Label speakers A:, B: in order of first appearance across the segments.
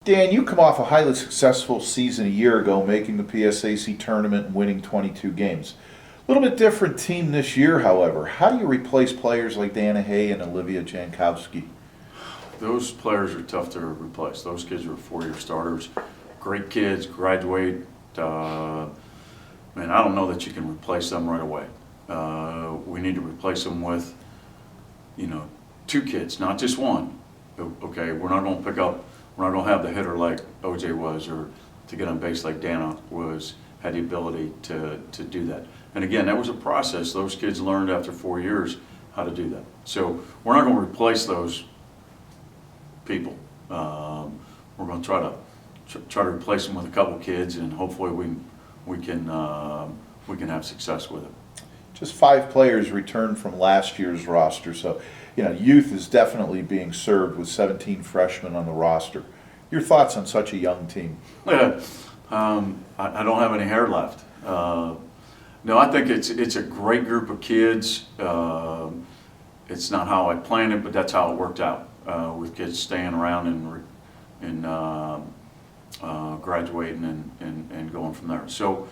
A: Dan, you come off a highly successful season a year ago, making the PSAC tournament and winning 22 games. A little bit different team this year, however. How do you replace players like Dan Ahey and Olivia Jankowski?
B: Those players are tough to replace. Those kids are four-year starters. Great kids, graduate. Man, I don't know that you can replace them right away. We need to replace them with, two kids, not just one. Okay, we're not going to have the hitter like OJ was, or to get on base like Dana had the ability to do that. And again, that was a process. Those kids learned after 4 years how to do that. So we're not going to replace those people. We're going to try to replace them with a couple kids, and hopefully we can have success with it.
A: Just 5 players returned from last year's roster, so youth is definitely being served with 17 freshmen on the roster. Your thoughts on such a young team?
B: I don't have any hair left. No, I think it's a great group of kids. It's not how I planned it, but that's how it worked out, with kids staying around and graduating and going from there. So,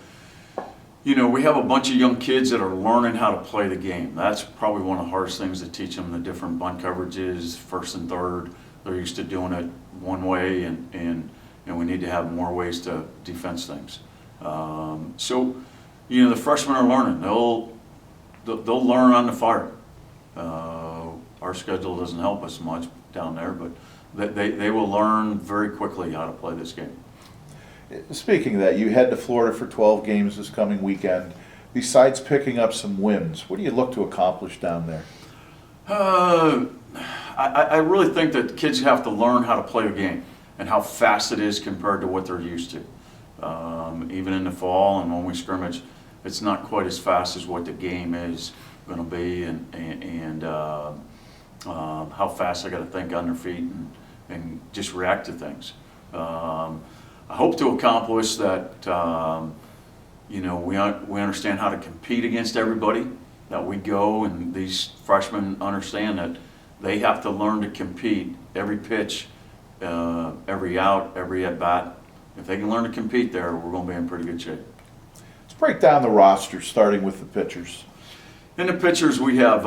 B: we have a bunch of young kids that are learning how to play the game. That's probably one of the hardest things to teach them, the different bunt coverages, first and third. They're used to doing it one way, and we need to have more ways to defense things. So, the freshmen are learning. They'll learn on the fire. Our schedule doesn't help us much down there, but they will learn very quickly how to play this game.
A: Speaking of that, you head to Florida for 12 games this coming weekend. Besides picking up some wins, what do you look to accomplish down there?
B: I really think that kids have to learn how to play the game and how fast it is compared to what they're used to. Even in the fall and when we scrimmage, it's not quite as fast as what the game is going to be, and how fast I got to think on their feet and just react to things. I hope to accomplish that. We understand how to compete against everybody. That we go, and these freshmen understand that they have to learn to compete every pitch, every out, every at bat. If they can learn to compete there, we're going to be in pretty good shape.
A: Let's break down the roster, starting with the pitchers.
B: In the pitchers, we have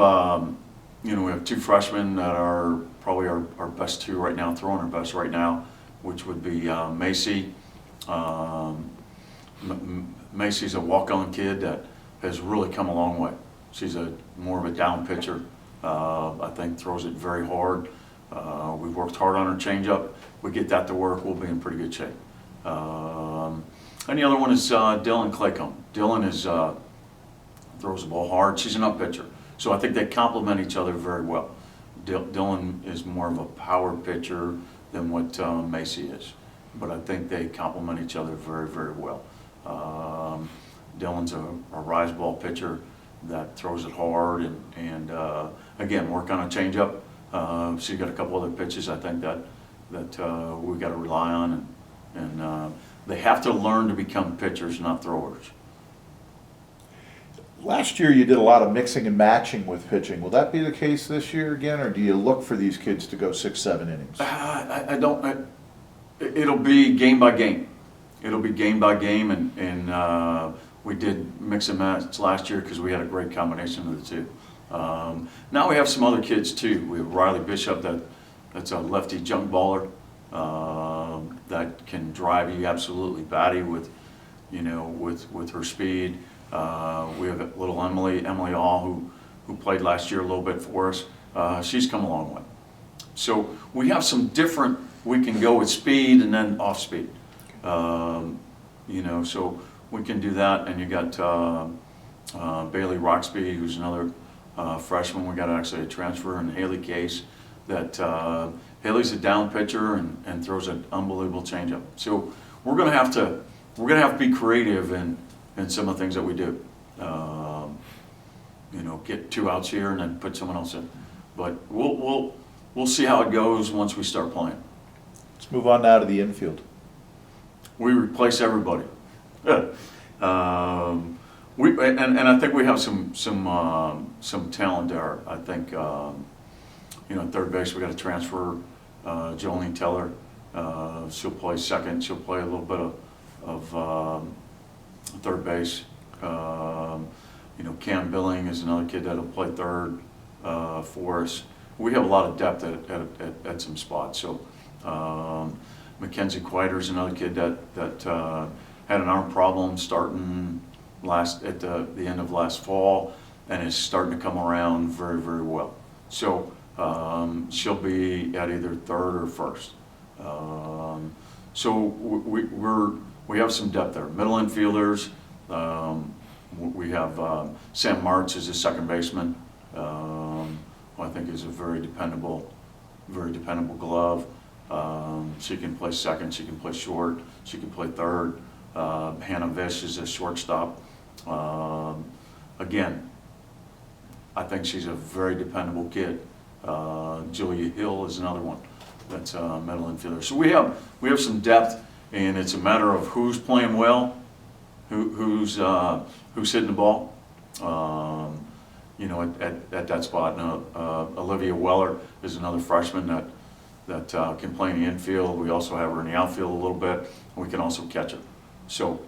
B: we have 2 freshmen that are probably our best 2 right now, throwing our best right now, which would be Macy. Macy's a walk-on kid that has really come a long way. She's more of a down pitcher. I think throws it very hard. We've worked hard on her changeup. We get that to work, we'll be in pretty good shape. And the other one is Dylan Claycomb. Dylan throws the ball hard. She's an up pitcher. So I think they complement each other very well. Dylan is more of a power pitcher than what Macy is. But I think they complement each other very, very well. Dylan's a rise ball pitcher that throws it hard and again, work on a changeup. She's got a couple other pitches I think that we've got to rely on, and they have to learn to become pitchers, not throwers.
A: Last year you did a lot of mixing and matching with pitching. Will that be the case this year again, or do you look for these kids to go 6-7 innings?
B: I don't. It'll be game by game. It'll be game by game, and we did mix and match last year because we had a great combination of the two. Now we have some other kids too. We have Riley Bishop that's a lefty junk baller that can drive you absolutely batty with her speed. We have little Emily All who played last year a little bit for us. She's come a long way. So we have some different. We can go with speed and then off speed. So we can do that. And you got Bailey Roxby, who's another freshman. We got actually a transfer, and Haley Case. Haley's a down pitcher and throws an unbelievable changeup. So we're gonna have to be creative in some of the things that we do. Get 2 outs here and then put someone else in. But we'll see how it goes once we start playing.
A: Let's move on now to the infield.
B: We replace everybody. And I think we have some talent there. I think at third base we got to transfer Jolene Teller. She'll play second. She'll play a little bit of third base. Cam Billing is another kid that'll play third for us. We have a lot of depth at some spots. So Mackenzie Quiter is another kid that had an arm problem starting at the end of last fall, and is starting to come around very, very well. So she'll be at either third or first. So we have some depth there. Middle infielders, we have Sam Martz as a second baseman, who I think is a very dependable glove. She can play second, she can play short, she can play third. Hannah Vish is a shortstop. Again, I think she's a very dependable kid. Julia Hill is another one that's a middle infielder. So we have some depth, and it's a matter of who's playing well, who's hitting the ball. At that spot. Now, Olivia Weller is another freshman that can play in the infield. We also have her in the outfield a little bit, and we can also catch her. So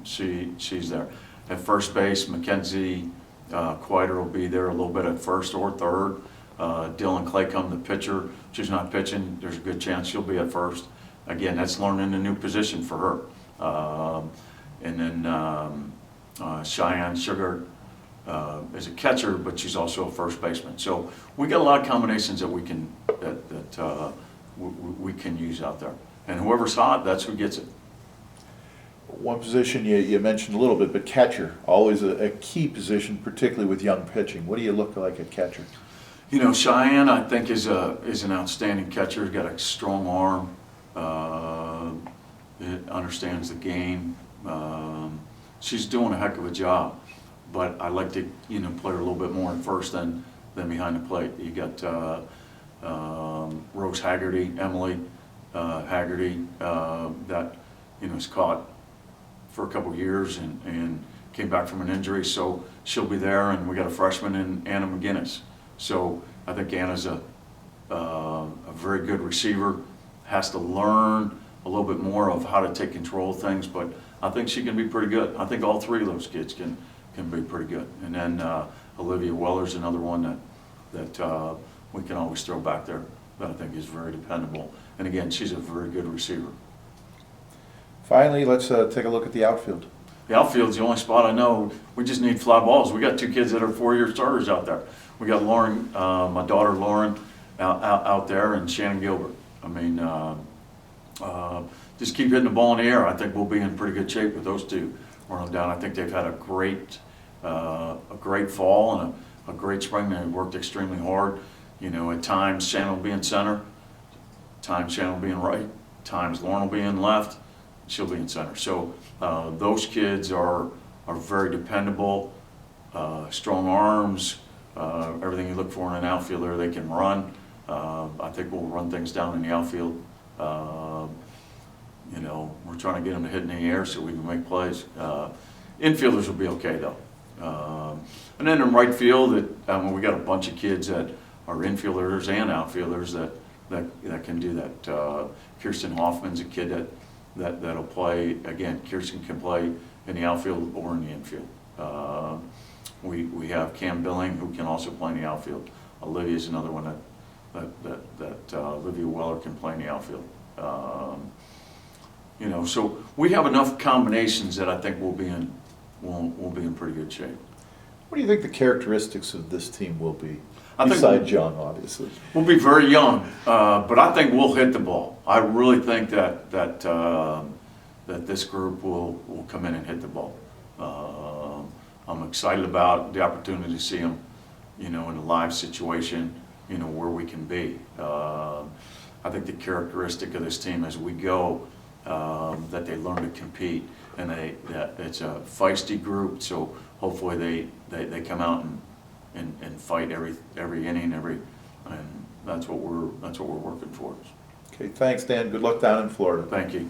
B: she's there. At first base, Mackenzie Quiter will be there a little bit at first or third. Dylan Claycomb, the pitcher, she's not pitching. There's a good chance she'll be at first. Again, that's learning a new position for her. And then Cheyenne Sugar is a catcher, but she's also a first baseman. So we got a lot of combinations that we can use out there. And whoever's hot, that's who gets it.
A: One position you mentioned a little bit, but catcher, always a key position, particularly with young pitching. What do you look like at catcher?
B: Cheyenne, I think, is an outstanding catcher. Got a strong arm. It understands the game. She's doing a heck of a job. But I like to play her a little bit more at first than behind the plate. You got Rose Haggerty, Emily Haggerty, that is caught for a couple of years and came back from an injury, so she'll be there. And we got a freshman in Anna McGinnis. So I think Anna's a very good receiver. Has to learn a little bit more of how to take control of things, but I think she can be pretty good. I think all three of those kids can be pretty good. And then Olivia Weller's another one that we can always throw back there that I think is very dependable. And again, she's a very good receiver.
A: Finally, let's take a look at the outfield.
B: The outfield's the only spot I know. We just need fly balls. We got two kids that are 4-year starters out there. We got Lauren, my daughter Lauren, out there, and Shannon Gilbert. I mean, just keep hitting the ball in the air. I think we'll be in pretty good shape with those two running down. I think they've had a great fall and a great spring. They worked extremely hard. At times Shannon will be in center, times Shannon will be in right, times Lauren will be in left, she'll be in center. So those kids are very dependable, strong arms, everything you look for in an outfielder. They can run. I think we'll run things down in the outfield. We're trying to get them to hit in the air so we can make plays. Infielders will be okay though. And then in right field, we got a bunch of kids that are infielders and outfielders that can do that. Kirsten Hoffman's a kid that'll play. Again, Kirsten can play in the outfield or in the infield. We have Cam Billing, who can also play in the outfield. Olivia's another one that Olivia Weller can play in the outfield. So we have enough combinations that I think we'll be in pretty good shape.
A: What do you think the characteristics of this team will be? Besides young, obviously.
B: We'll be very young, but I think we'll hit the ball. I really think that this group will come in and hit the ball. I'm excited about the opportunity to see them, in a live situation, where we can be. I think the characteristic of this team as we go, that they learn to compete, and that it's a feisty group. So hopefully they come out and fight every inning, and that's what we're working towards.
A: Okay, thanks, Dan. Good luck down in Florida.
B: Thank you.